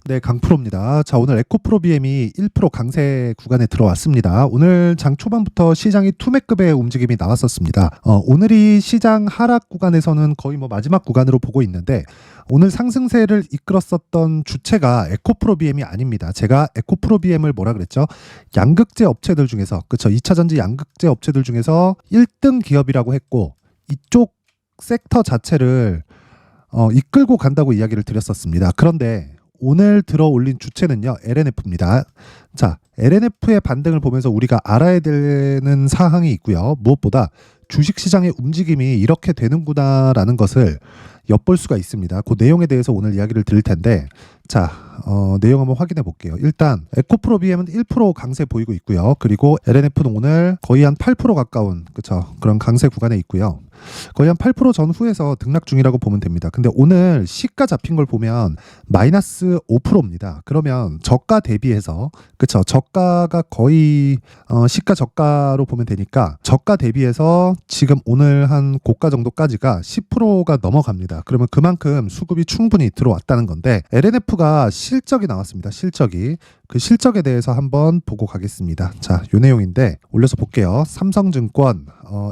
네, 강프로입니다. 자, 오늘 에코프로 BM이 1% 강세 구간에 들어왔습니다. 오늘 장 초반부터 시장이 투매급의 움직임이 나왔었습니다. 오늘이 시장 하락 구간에서는 거의 마지막 구간으로 보고 있는데 오늘 상승세를 이끌었었던 주체가 에코프로 BM이 아닙니다. 제가 에코프로 BM을 뭐라 그랬죠? 양극재 업체들 중에서, 그쵸? 2차전지 양극재 업체들 중에서 1등 기업이라고 했고 이쪽 섹터 자체를 이끌고 간다고 이야기를 드렸었습니다. 그런데 오늘 들어 올린 주체는요, LNF입니다. 자, LNF의 반등을 보면서 우리가 알아야 되는 사항이 있고요. 무엇보다 주식시장의 움직임이 이렇게 되는구나라는 것을 엿볼 수가 있습니다. 그 내용에 대해서 오늘 이야기를 드릴 텐데, 자, 내용 한번 확인해 볼게요. 일단 에코프로 BM은 1% 강세 보이고 있고요. 그리고 LNF는 오늘 거의 한 8% 가까운, 그쵸, 그런 강세 구간에 있고요. 거의 한 8% 전후에서 등락 중이라고 보면 됩니다. 근데 오늘 시가 잡힌 걸 보면 마이너스 5%입니다. 그러면 저가 대비해서, 그쵸, 저가가 거의 시가 저가로 보면 되니까 저가 대비해서 지금 오늘 한 고가 정도까지가 10%가 넘어갑니다. 그러면 그만큼 수급이 충분히 들어왔다는 건데, LNF가 실적이 나왔습니다. 실적이. 그 실적에 대해서 한번 보고 가겠습니다. 자, 요 내용인데 올려서 볼게요. 삼성증권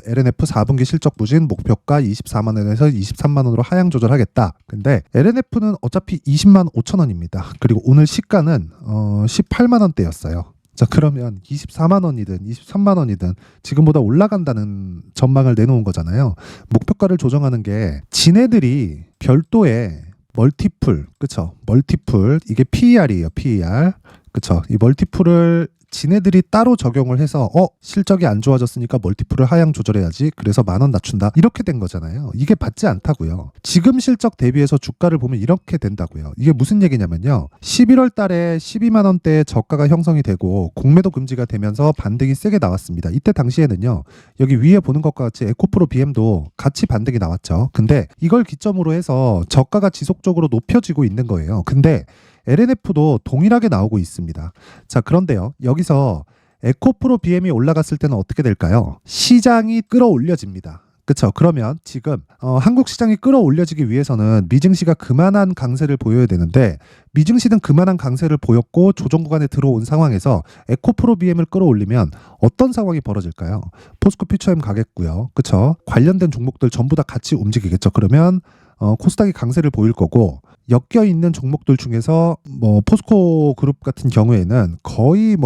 LNF 4분기 실적 부진 목표가 24만 원에서 23만 원으로 하향 조절하겠다. 근데 LNF는 어차피 20만 5천 원입니다. 그리고 오늘 시가는 18만 원대였어요. 자, 그러면 24만 원이든 23만 원이든 지금보다 올라간다는 전망을 내놓은 거잖아요. 목표가를 조정하는 게 지네들이 별도의 멀티플, 그쵸? 멀티플, 이게 PER이에요. PER. 그쵸? 이 멀티플을 지네들이 따로 적용을 해서 실적이 안 좋아졌으니까 멀티플을 하향 조절해야지. 그래서 10,000원 낮춘다. 이렇게 된 거잖아요. 이게 맞지 않다고요. 지금 실적 대비해서 주가를 보면 이렇게 된다고요. 이게 무슨 얘기냐면요. 11월 달에 12만 원대의 저가가 형성이 되고 공매도 금지가 되면서 반등이 세게 나왔습니다. 이때 당시에는요. 여기 위에 보는 것과 같이 에코프로 BM도 같이 반등이 나왔죠. 근데 이걸 기점으로 해서 저가가 지속적으로 높여지고 있는 거예요. 근데 LNF도 동일하게 나오고 있습니다. 자, 그런데요. 여기서 에코프로 BM이 올라갔을 때는 어떻게 될까요? 시장이 끌어올려집니다. 그쵸? 그러면 지금 한국 시장이 끌어올려지기 위해서는 미증시가 그만한 강세를 보여야 되는데 미증시는 그만한 강세를 보였고 조정 구간에 들어온 상황에서 에코프로 BM을 끌어올리면 어떤 상황이 벌어질까요? 포스코 퓨처엠 가겠고요. 그쵸? 관련된 종목들 전부 다 같이 움직이겠죠. 그러면 코스닥이 강세를 보일 거고 엮여 있는 종목들 중에서 포스코 그룹 같은 경우에는 거의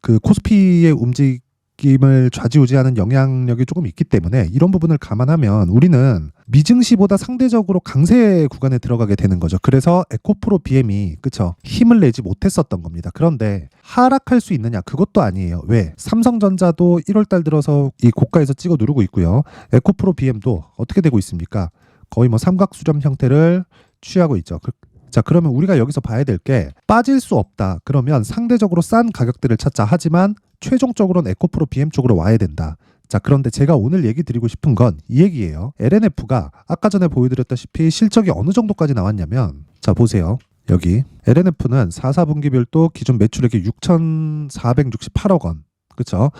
그 코스피의 움직임을 좌지우지하는 영향력이 조금 있기 때문에 이런 부분을 감안하면 우리는 미증시보다 상대적으로 강세 구간에 들어가게 되는 거죠. 그래서 에코프로 BM이, 그쵸, 힘을 내지 못했었던 겁니다. 그런데 하락할 수 있느냐? 그것도 아니에요. 왜? 삼성전자도 1월 달 들어서 이 고가에서 찍어 누르고 있고요. 에코프로 BM도 어떻게 되고 있습니까? 거의 삼각수렴 형태를 취하고 있죠. 자, 그러면 우리가 여기서 봐야 될 게 빠질 수 없다. 그러면 상대적으로 싼 가격들을 찾자. 하지만 최종적으로는 에코프로 BM 쪽으로 와야 된다. 자, 그런데 제가 오늘 얘기 드리고 싶은 건 이 얘기예요. LNF가 아까 전에 보여드렸다시피 실적이 어느 정도까지 나왔냐면, 자, 보세요. 여기 LNF는 4, 4분기 별도 기존 매출액이 6,468억 원. 그쵸?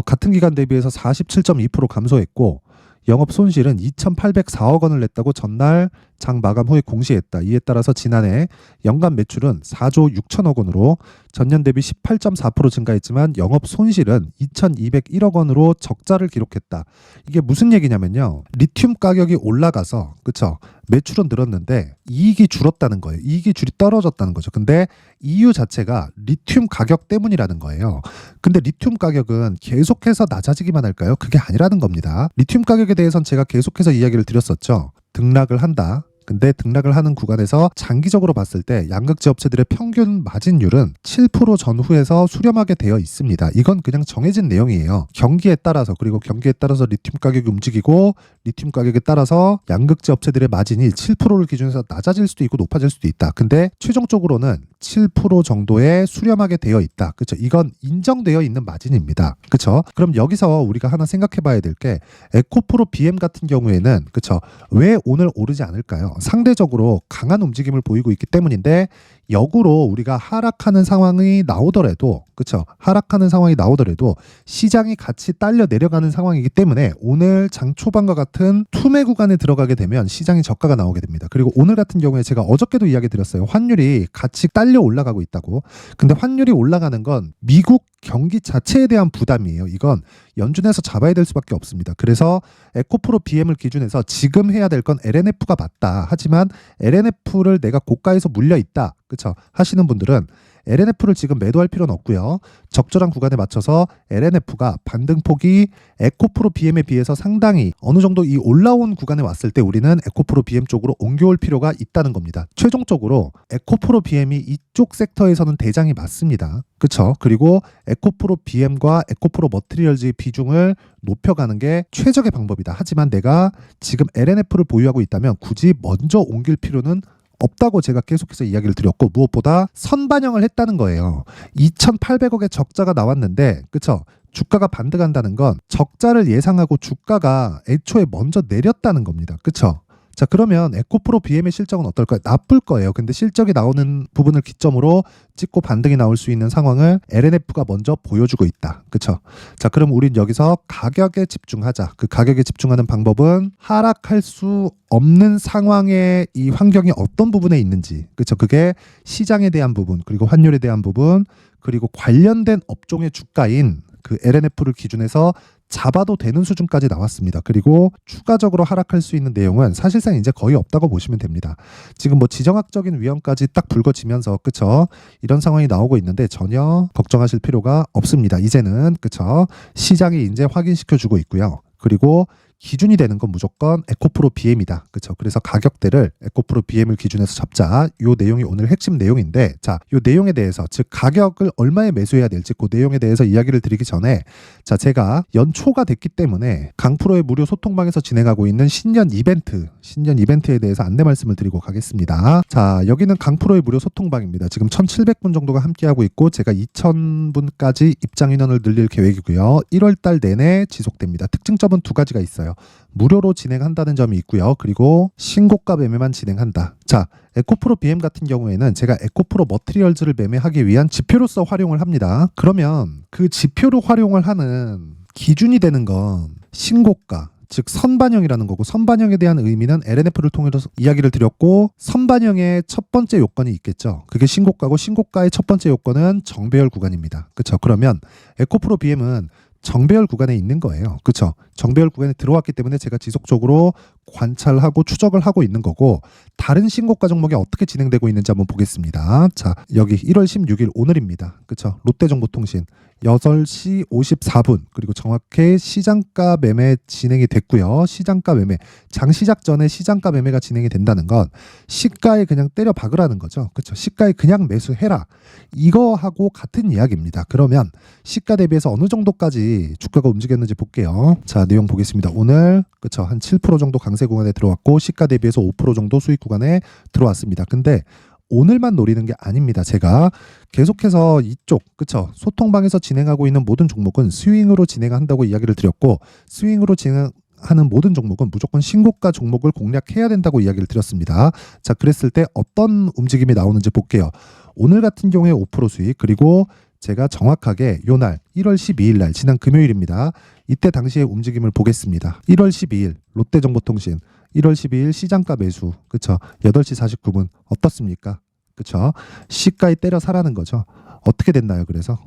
같은 기간 대비해서 47.2% 감소했고 영업 손실은 2,804억 원을 냈다고 전날 장 마감 후에 공시했다. 이에 따라서 지난해 연간 매출은 4조 6천억 원으로 전년 대비 18.4% 증가했지만 영업 손실은 2,201억 원으로 적자를 기록했다. 이게 무슨 얘기냐면요. 리튬 가격이 올라가서, 그쵸, 매출은 늘었는데 이익이 줄었다는 거예요. 이익이 줄이 떨어졌다는 거죠. 근데 이유 자체가 리튬 가격 때문이라는 거예요. 근데 리튬 가격은 계속해서 낮아지기만 할까요? 그게 아니라는 겁니다. 리튬 가격에 대해서는 제가 계속해서 이야기를 드렸었죠. 등락을 한다. 근데 등락을 하는 구간에서 장기적으로 봤을 때 양극재 업체들의 평균 마진율은 7% 전후에서 수렴하게 되어 있습니다. 이건 그냥 정해진 내용이에요. 경기에 따라서, 그리고 경기에 따라서 리튬 가격이 움직이고 리튬 가격에 따라서 양극재 업체들의 마진이 7%를 기준해서 낮아질 수도 있고 높아질 수도 있다. 근데 최종적으로는 7% 정도에 수렴하게 되어 있다. 그렇죠? 이건 인정되어 있는 마진입니다. 그렇죠? 그럼 여기서 우리가 하나 생각해 봐야 될 게 에코프로 BM 같은 경우에는, 그렇죠, 왜 오늘 오르지 않을까요? 상대적으로 강한 움직임을 보이고 있기 때문인데 역으로 우리가 하락하는 상황이 나오더라도 그쵸? 하락하는 상황이 나오더라도 시장이 같이 딸려 내려가는 상황이기 때문에 오늘 장 초반과 같은 투매 구간에 들어가게 되면 시장이 저가가 나오게 됩니다. 그리고 오늘 같은 경우에 제가 어저께도 이야기 드렸어요. 환율이 같이 딸려 올라가고 있다고. 근데 환율이 올라가는 건 미국 경기 자체에 대한 부담이에요. 이건 연준에서 잡아야 될 수밖에 없습니다. 그래서 에코프로 BM을 기준해서 지금 해야 될 건 LNF가 맞다. 하지만 LNF를 내가 고가에서 물려 있다. 그쵸? 하시는 분들은 LNF를 지금 매도할 필요는 없고요. 적절한 구간에 맞춰서 LNF가 반등폭이 에코프로 BM에 비해서 상당히 어느 정도 이 올라온 구간에 왔을 때 우리는 에코프로 BM 쪽으로 옮겨올 필요가 있다는 겁니다. 최종적으로 에코프로 BM이 이쪽 섹터에서는 대장이 맞습니다. 그쵸? 그리고 에코프로 BM과 에코프로 머티리얼즈의 비중을 높여가는 게 최적의 방법이다. 하지만 내가 지금 LNF를 보유하고 있다면 굳이 먼저 옮길 필요는 없다고 제가 계속해서 이야기를 드렸고 무엇보다 선반영을 했다는 거예요. 2,800억의 적자가 나왔는데 그쵸? 주가가 반등한다는 건 적자를 예상하고 주가가 애초에 먼저 내렸다는 겁니다. 그쵸? 자 그러면 에코프로 BM의 실적은 어떨까요? 나쁠 거예요. 근데 실적이 나오는 부분을 기점으로 찍고 반등이 나올 수 있는 상황을 LNF가 먼저 보여주고 있다. 그쵸? 자 그럼 우린 여기서 가격에 집중하자. 그 가격에 집중하는 방법은 하락할 수 없는 상황의 이 환경이 어떤 부분에 있는지 그쵸? 그게 시장에 대한 부분 그리고 환율에 대한 부분 그리고 관련된 업종의 주가인 그 LNF를 기준해서 잡아도 되는 수준까지 나왔습니다. 그리고 추가적으로 하락할 수 있는 내용은 사실상 이제 거의 없다고 보시면 됩니다. 지금 뭐 지정학적인 위험까지 딱 불거지면서 그쵸? 이런 상황이 나오고 있는데 전혀 걱정하실 필요가 없습니다. 이제는 그쵸? 시장이 이제 확인시켜 주고 있고요. 그리고 기준이 되는 건 무조건 에코프로 BM이다. 그렇죠? 그래서 가격대를 에코프로 BM을 기준해서 잡자. 요 내용이 오늘 핵심 내용인데 자, 요 내용에 대해서 즉 가격을 얼마에 매수해야 될지 그 내용에 대해서 이야기를 드리기 전에 자, 제가 연초가 됐기 때문에 강프로의 무료 소통방에서 진행하고 있는 신년 이벤트에 대해서 안내 말씀을 드리고 가겠습니다. 자, 여기는 강프로의 무료 소통방입니다. 지금 1,700분 정도가 함께하고 있고 제가 2,000분까지 입장 인원을 늘릴 계획이고요. 1월 달 내내 지속됩니다. 특징점은 두 가지가 있어요. 무료로 진행한다는 점이 있고요. 그리고 신고가 매매만 진행한다. 자, 에코프로 BM 같은 경우에는 제가 에코프로 머티리얼즈를 매매하기 위한 지표로서 활용을 합니다. 그러면 그 지표로 활용을 하는 기준이 되는 건 신고가 즉 선반영이라는 거고 선반영에 대한 의미는 LNF를 통해서 이야기를 드렸고 선반영의 첫 번째 요건이 있겠죠. 그게 신고가고 신고가의 첫 번째 요건은 정배열 구간입니다. 그렇죠? 그러면 에코프로 BM은 정배열 구간에 있는 거예요. 그렇죠? 정배열 구간에 들어왔기 때문에 제가 지속적으로 관찰하고 추적을 하고 있는 거고 다른 신고가 종목이 어떻게 진행되고 있는지 한번 보겠습니다. 자, 여기 1월 16일 오늘입니다. 그렇죠? 롯데정보통신 8시 54분 그리고 정확히 시장가 매매 진행이 됐고요. 시장가 매매 장 시작 전에 시장가 매매가 진행이 된다는 건 시가에 그냥 때려 박으라는 거죠. 그렇죠? 시가에 그냥 매수해라. 이거하고 같은 이야기입니다. 그러면 시가 대비해서 어느 정도까지 주가가 움직였는지 볼게요. 자, 내용 보겠습니다. 오늘 그렇죠? 한 7% 정도 강세 구간에 들어왔고 시가 대비해서 5% 정도 수익 구간에 들어왔습니다. 근데 오늘만 노리는 게 아닙니다. 제가 계속해서 이쪽 그쵸 소통방에서 진행하고 있는 모든 종목은 스윙으로 진행한다고 이야기를 드렸고 스윙으로 진행하는 모든 종목은 무조건 신고가 종목을 공략해야 된다고 이야기를 드렸습니다. 자, 그랬을 때 어떤 움직임이 나오는지 볼게요. 오늘 같은 경우에 5% 수익 그리고 제가 정확하게 요날 1월 12일 날 지난 금요일입니다. 이때 당시의 움직임을 보겠습니다. 1월 12일 롯데정보통신 1월 12일 시장가 매수 그쵸 8시 49분 어떻습니까? 그쵸 시가에 때려 사라는 거죠. 어떻게 됐나요? 그래서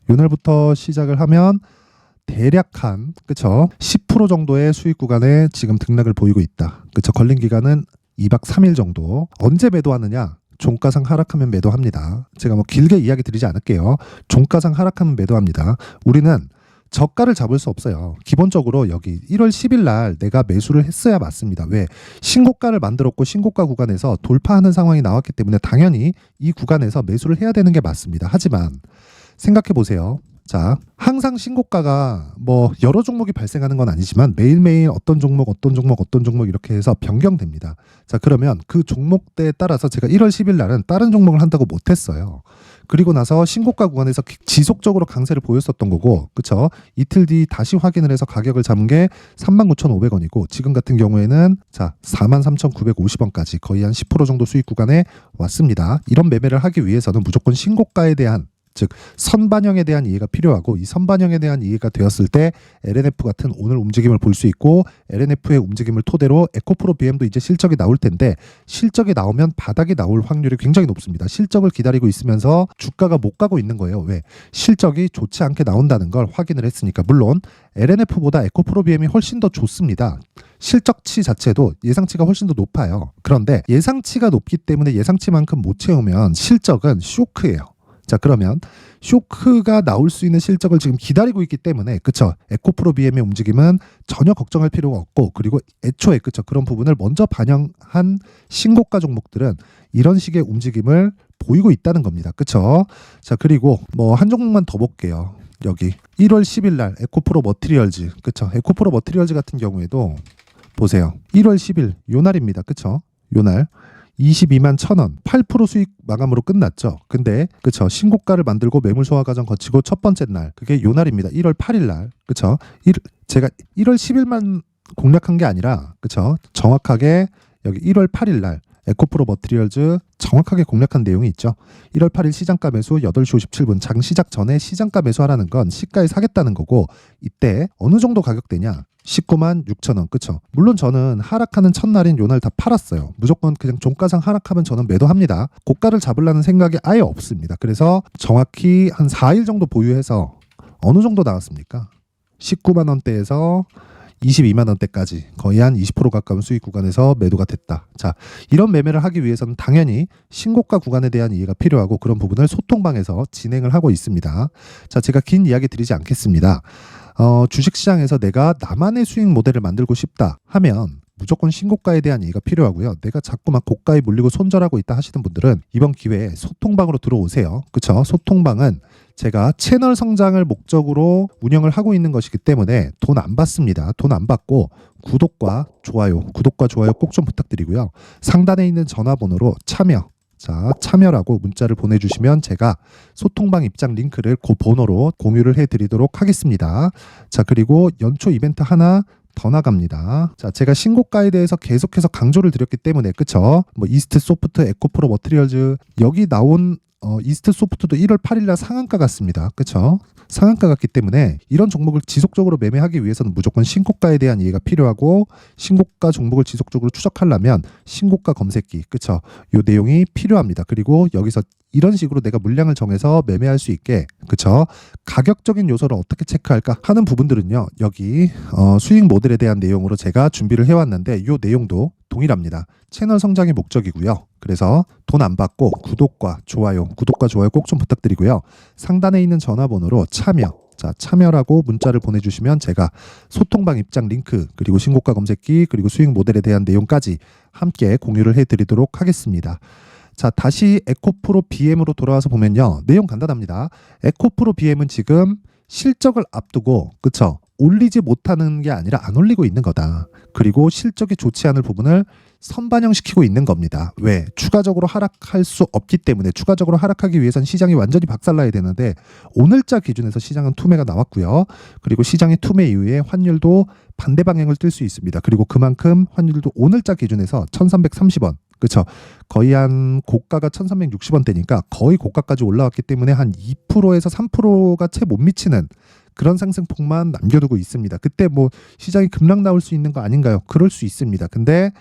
요날부터 시작을 하면 대략 한 그쵸 10% 정도의 수익 구간에 지금 등락을 보이고 있다. 그쵸 걸린 기간은 2박 3일 정도. 언제 매도하느냐? 종가상 하락하면 매도합니다. 제가 뭐 길게 이야기 드리지 않을게요. 종가상 하락하면 매도합니다. 우리는 저가를 잡을 수 없어요. 기본적으로 여기 1월 10일 날 내가 매수를 했어야 맞습니다. 왜? 신고가를 만들었고 신고가 구간에서 돌파하는 상황이 나왔기 때문에 당연히 이 구간에서 매수를 해야 되는 게 맞습니다. 하지만 생각해 보세요. 자, 항상 신고가가 뭐 여러 종목이 발생하는 건 아니지만 매일매일 어떤 종목 이렇게 해서 변경됩니다. 자, 그러면 그 종목대에 따라서 제가 1월 10일 날은 다른 종목을 한다고 못했어요. 그리고 나서 신고가 구간에서 지속적으로 강세를 보였었던 거고, 그쵸? 이틀 뒤 다시 확인을 해서 가격을 잡은 게 39,500원이고, 지금 같은 경우에는 자 43,950원까지 거의 한 10% 정도 수익 구간에 왔습니다. 이런 매매를 하기 위해서는 무조건 신고가에 대한, 즉 선반영에 대한 이해가 필요하고, 이 선반영에 대한 이해가 되었을 때 LNF 같은 오늘 움직임을 볼 수 있고, LNF의 움직임을 토대로 에코프로 BM도 이제 실적이 나올 텐데, 실적이 나오면 바닥이 나올 확률이 굉장히 높습니다. 실적을 기다리고 있으면서 주가가 못 가고 있는 거예요. 왜? 실적이 좋지 않게 나온다는 걸 확인을 했으니까. 물론 LNF보다 에코프로 BM이 훨씬 더 좋습니다. 실적치 자체도 예상치가 훨씬 더 높아요. 그런데 예상치가 높기 때문에 예상치만큼 못 채우면 실적은 쇼크예요. 자, 그러면 쇼크가 나올 수 있는 실적을 지금 기다리고 있기 때문에, 그쵸? 에코프로 BM의 움직임은 전혀 걱정할 필요가 없고, 그리고 애초에, 그쵸? 그런 부분을 먼저 반영한 신고가 종목들은 이런 식의 움직임을 보이고 있다는 겁니다. 그쵸? 자, 그리고 뭐 한 종목만 더 볼게요. 여기 1월 10일 날 에코프로 머티리얼즈, 그쵸? 에코프로 머티리얼즈 같은 경우에도 보세요. 1월 10일 요 날입니다. 그쵸? 요 날 22만 1,000원, 8% 수익 마감으로 끝났죠. 근데 그쵸, 신고가를 만들고 매물 소화 과정 거치고 첫 번째 날, 그게 요 날입니다. 1월 8일 날. 그쵸? 제가 1월 10일만 공략한 게 아니라, 그쵸, 정확하게 여기 1월 8일 날 에코프로 머티리얼즈 정확하게 공략한 내용이 있죠. 1월 8일 시장가 매수 8시 57분, 장 시작 전에 시장가 매수하라는 건 시가에 사겠다는 거고, 이때 어느 정도 가격대냐? 19만 6천원. 그쵸? 물론 저는 하락하는 첫날인 요날 다 팔았어요. 무조건 그냥 종가상 하락하면 저는 매도합니다. 고가를 잡으려는 생각이 아예 없습니다. 그래서 정확히 한 4일 정도 보유해서 어느 정도 나왔습니까? 19만 원대에서 22만 원대까지 거의 한 20% 가까운 수익 구간에서 매도가 됐다. 자, 이런 매매를 하기 위해서는 당연히 신고가 구간에 대한 이해가 필요하고, 그런 부분을 소통방에서 진행을 하고 있습니다. 자, 제가 긴 이야기 드리지 않겠습니다. 주식시장에서 내가 나만의 수익 모델을 만들고 싶다 하면 무조건 신고가에 대한 이해가 필요하고요. 내가 자꾸 막 고가에 물리고 손절하고 있다 하시는 분들은 이번 기회에 소통방으로 들어오세요. 그쵸? 소통방은 제가 채널 성장을 목적으로 운영을 하고 있는 것이기 때문에 돈 안 받습니다. 돈 안 받고 구독과 좋아요 꼭 좀 부탁드리고요. 상단에 있는 전화번호로 참여라고 문자를 보내주시면 제가 소통방 입장 링크를 그 번호로 공유를 해드리도록 하겠습니다. 자, 그리고 연초 이벤트 하나 더 나갑니다. 자, 제가 신고가에 대해서 계속해서 강조를 드렸기 때문에, 그쵸? 뭐 이스트 소프트, 에코프로 머티리얼즈, 여기 나온 이스트 소프트도 1월 8일 날 상한가 같습니다. 그쵸? 상한가 같기 때문에 이런 종목을 지속적으로 매매하기 위해서는 무조건 신고가에 대한 이해가 필요하고, 신고가 종목을 지속적으로 추적하려면 신고가 검색기, 그쵸? 요 내용이 필요합니다. 그리고 여기서 이런 식으로 내가 물량을 정해서 매매할 수 있게, 그쵸? 가격적인 요소를 어떻게 체크할까 하는 부분들은요, 여기 수익 모델에 대한 내용으로 제가 준비를 해왔는데, 요 내용도 동일합니다. 채널 성장이 목적이고요. 그래서 돈 안 받고 구독과 좋아요 꼭 좀 부탁드리고요. 상단에 있는 전화번호로 참여라고 문자를 보내주시면 제가 소통방 입장 링크, 그리고 신고가 검색기, 그리고 수익 모델에 대한 내용까지 함께 공유를 해드리도록 하겠습니다. 자, 다시 에코프로 BM으로 돌아와서 보면요, 내용 간단합니다. 에코프로 BM은 지금 실적을 앞두고, 그쵸? 올리지 못하는 게 아니라 안 올리고 있는 거다. 그리고 실적이 좋지 않을 부분을 선반영시키고 있는 겁니다. 왜? 추가적으로 하락할 수 없기 때문에. 추가적으로 하락하기 위해선 시장이 완전히 박살나야 되는데, 오늘자 기준에서 시장은 투매가 나왔고요. 그리고 시장의 투매 이후에 환율도 반대 방향을 뜰 수 있습니다. 그리고 그만큼 환율도 오늘자 기준에서 1330원, 그쵸? 거의 한 고가가 1360원대니까 거의 고가까지 올라왔기 때문에 한 2%에서 3%가 채 못 미치는 그런 상승폭만 남겨두고 있습니다. 그때 뭐 시장이 급락 나올 수 있는 거 아닌가요? 그럴 수 있습니다. 근데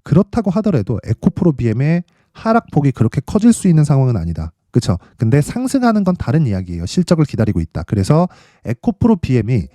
그렇다고 하더라도 에코프로 BM의 하락폭이 그렇게 커질 수 있는 상황은 아니다. 그렇죠? 근데 상승하는 건 다른 이야기예요. 실적을 기다리고 있다. 그래서 에코프로 BM이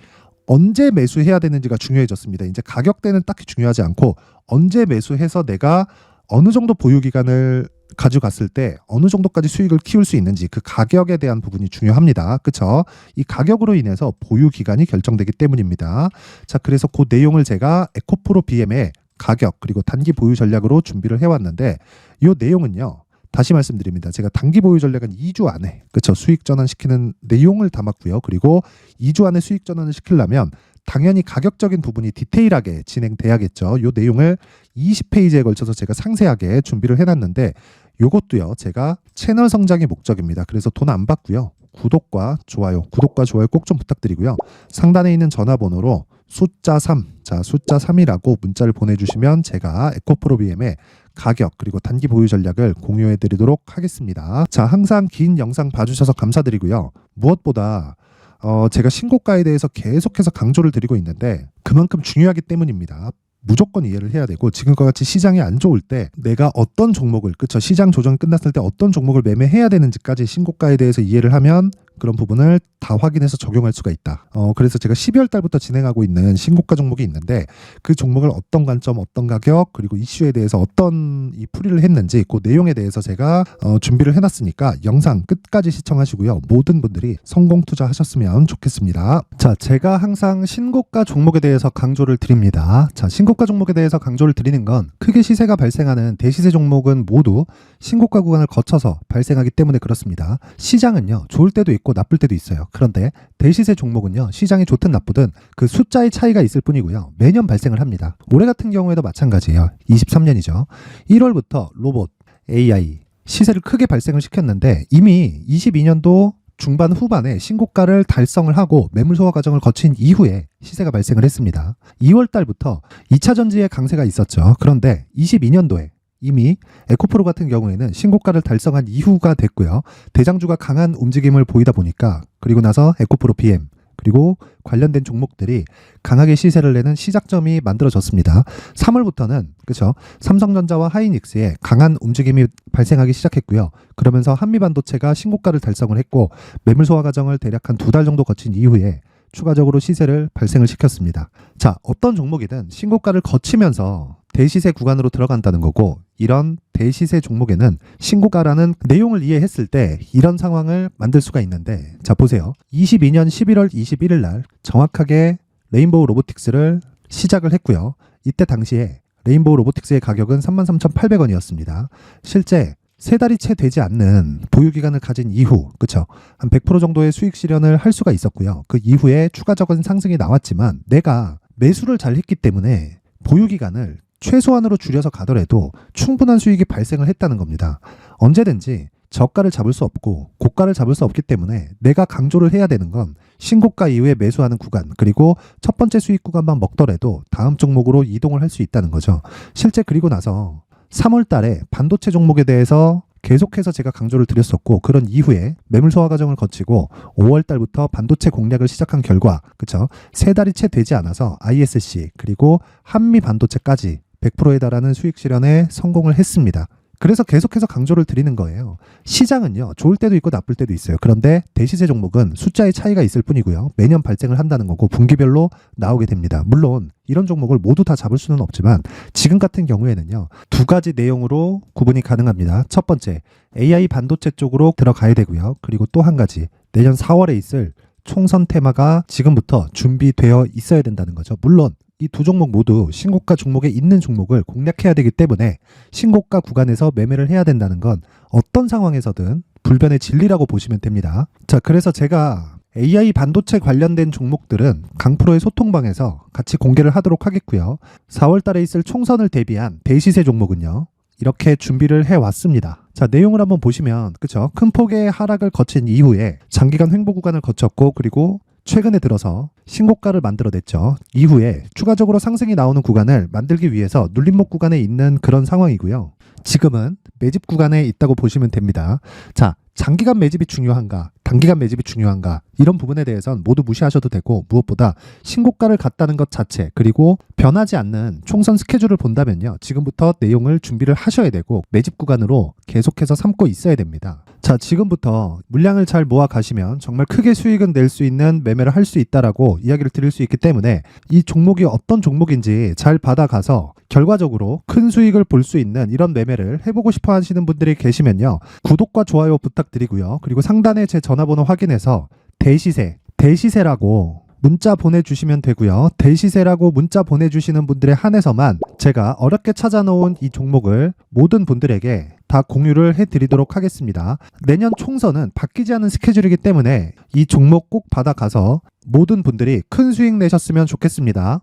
언제 매수해야 되는지가 중요해졌습니다. 이제 가격대는 딱히 중요하지 않고, 언제 매수해서 내가 어느 정도 보유 기간을 가져갔을 때 어느 정도까지 수익을 키울 수 있는지, 그 가격에 대한 부분이 중요합니다. 그쵸? 이 가격으로 인해서 보유 기간이 결정되기 때문입니다. 자, 그래서 그 내용을 제가 에코프로 BM의 가격, 그리고 단기 보유 전략으로 준비를 해왔는데, 이 내용은요, 다시 말씀드립니다. 제가 단기 보유 전략은 2주 안에 그쵸 수익 전환시키는 내용을 담았고요. 그리고 2주 안에 수익 전환을 시키려면 당연히 가격적인 부분이 디테일하게 진행돼야겠죠. 이 내용을 20페이지에 걸쳐서 제가 상세하게 준비를 해놨는데 요것도요. 제가 채널 성장의 목적입니다. 그래서 돈 안 받고요. 구독과 좋아요 꼭 좀 부탁드리고요. 상단에 있는 전화번호로 숫자 3, 자 숫자 3이라고 문자를 보내주시면 제가 에코프로비엠의 가격 그리고 단기 보유 전략을 공유해 드리도록 하겠습니다. 자, 항상 긴 영상 봐주셔서 감사드리고요. 무엇보다 제가 신고가에 대해서 계속해서 강조를 드리고 있는데 그만큼 중요하기 때문입니다. 무조건 이해를 해야 되고 지금과 같이 시장이 안 좋을 때 내가 어떤 종목을 그쵸 시장 조정이 끝났을 때 어떤 종목을 매매해야 되는지까지 신고가에 대해서 이해를 하면 그런 부분을 다 확인해서 적용할 수가 있다. 그래서 제가 12월 달부터 진행하고 있는 신고가 종목이 있는데 그 종목을 어떤 관점, 어떤 가격, 그리고 이슈에 대해서 어떤 이 풀이를 했는지 그 내용에 대해서 제가 준비를 해놨으니까 영상 끝까지 시청하시고요. 모든 분들이 성공 투자하셨으면 좋겠습니다. 자, 제가 항상 신고가 종목에 대해서 강조를 드립니다. 자, 신고가 종목에 대해서 강조를 드리는 건 크게 시세가 발생하는 대시세 종목은 모두 신고가 구간을 거쳐서 발생하기 때문에 그렇습니다. 시장은요, 좋을 때도 있고 나쁠 때도 있어요. 그런데 대시세 종목은요, 시장이 좋든 나쁘든 그 숫자의 차이가 있을 뿐이고요. 매년 발생을 합니다. 올해 같은 경우에도 마찬가지예요. 23년이죠. 1월부터 로봇, AI 시세를 크게 발생을 시켰는데 이미 22년도 중반 후반에 신고가를 달성을 하고 매물 소화 과정을 거친 이후에 시세가 발생을 했습니다. 2월 달부터 2차 전지의 강세가 있었죠. 그런데 22년도에 이미 에코프로 같은 경우에는 신고가를 달성한 이후가 됐고요. 대장주가 강한 움직임을 보이다 보니까 그리고 나서 에코프로 BM 그리고 관련된 종목들이 강하게 시세를 내는 시작점이 만들어졌습니다. 3월부터는 그렇죠. 삼성전자와 하이닉스의 강한 움직임이 발생하기 시작했고요. 그러면서 한미반도체가 신고가를 달성을 했고 매물 소화 과정을 대략 한 2달 정도 거친 이후에 추가적으로 시세를 발생을 시켰습니다. 자, 어떤 종목이든 신고가를 거치면서 대시세 구간으로 들어간다는 거고 이런 대시세 종목에는 신고가라는 내용을 이해했을 때 이런 상황을 만들 수가 있는데 자, 보세요. 22년 11월 21일 날 정확하게 레인보우 로보틱스를 시작을 했고요. 이때 당시에 레인보우 로보틱스의 가격은 33,800원이었습니다. 실제 3달이 채 되지 않는 보유기간을 가진 이후, 그쵸? 한 100% 정도의 수익 실현을 할 수가 있었고요. 그 이후에 추가적인 상승이 나왔지만 내가 매수를 잘 했기 때문에 보유기간을 최소한으로 줄여서 가더라도 충분한 수익이 발생을 했다는 겁니다. 언제든지 저가를 잡을 수 없고 고가를 잡을 수 없기 때문에 내가 강조를 해야 되는 건 신고가 이후에 매수하는 구간 그리고 첫 번째 수익 구간만 먹더라도 다음 종목으로 이동을 할 수 있다는 거죠. 실제 그리고 나서 3월 달에 반도체 종목에 대해서 계속해서 제가 강조를 드렸었고 그런 이후에 매물 소화 과정을 거치고 5월 달부터 반도체 공략을 시작한 결과 그쵸? 3달이 채 되지 않아서 ISC 그리고 한미 반도체까지 100%에 달하는 수익 실현에 성공을 했습니다. 그래서 계속해서 강조를 드리는 거예요. 시장은요, 좋을 때도 있고 나쁠 때도 있어요. 그런데 대시세 종목은 숫자의 차이가 있을 뿐이고요. 매년 발생을 한다는 거고 분기별로 나오게 됩니다. 물론 이런 종목을 모두 다 잡을 수는 없지만 지금 같은 경우에는요, 2가지 내용으로 구분이 가능합니다. 첫 번째, AI 반도체 쪽으로 들어가야 되고요. 그리고 또 한 가지, 내년 4월에 있을 총선 테마가 지금부터 준비되어 있어야 된다는 거죠. 물론 이 두 종목 모두 신고가 종목에 있는 종목을 공략해야 되기 때문에 신고가 구간에서 매매를 해야 된다는 건 어떤 상황에서든 불변의 진리라고 보시면 됩니다. 자, 그래서 제가 AI 반도체 관련된 종목들은 강프로의 소통방에서 같이 공개를 하도록 하겠고요. 4월 달에 있을 총선을 대비한 대시세 종목은요, 이렇게 준비를 해왔습니다. 자, 내용을 한번 보시면 그쵸? 큰 폭의 하락을 거친 이후에 장기간 횡보 구간을 거쳤고 그리고 최근에 들어서 신고가를 만들어냈죠. 이후에 추가적으로 상승이 나오는 구간을 만들기 위해서 눌림목 구간에 있는 그런 상황이고요. 지금은 매집 구간에 있다고 보시면 됩니다. 자, 장기간 매집이 중요한가, 단기간 매집이 중요한가 이런 부분에 대해서는 모두 무시하셔도 되고 무엇보다 신고가를 갔다는 것 자체 그리고 변하지 않는 총선 스케줄을 본다면요. 지금부터 내용을 준비를 하셔야 되고 매집 구간으로 계속해서 삼고 있어야 됩니다. 자, 지금부터 물량을 잘 모아 가시면 정말 크게 수익은 낼 수 있는 매매를 할 수 있다라고 이야기를 드릴 수 있기 때문에 이 종목이 어떤 종목인지 잘 받아가서 결과적으로 큰 수익을 볼 수 있는 이런 매매를 해보고 싶어 하시는 분들이 계시면요. 구독과 좋아요 부탁드리고요. 그리고 상단에 제 전화번호 확인해서 대시세라고 문자 보내주시면 되고요. 대시세라고 문자 보내주시는 분들에 한해서만 제가 어렵게 찾아놓은 이 종목을 모든 분들에게 다 공유를 해드리도록 하겠습니다. 내년 총선은 바뀌지 않은 스케줄이기 때문에 이 종목 꼭 받아가서 모든 분들이 큰 수익 내셨으면 좋겠습니다.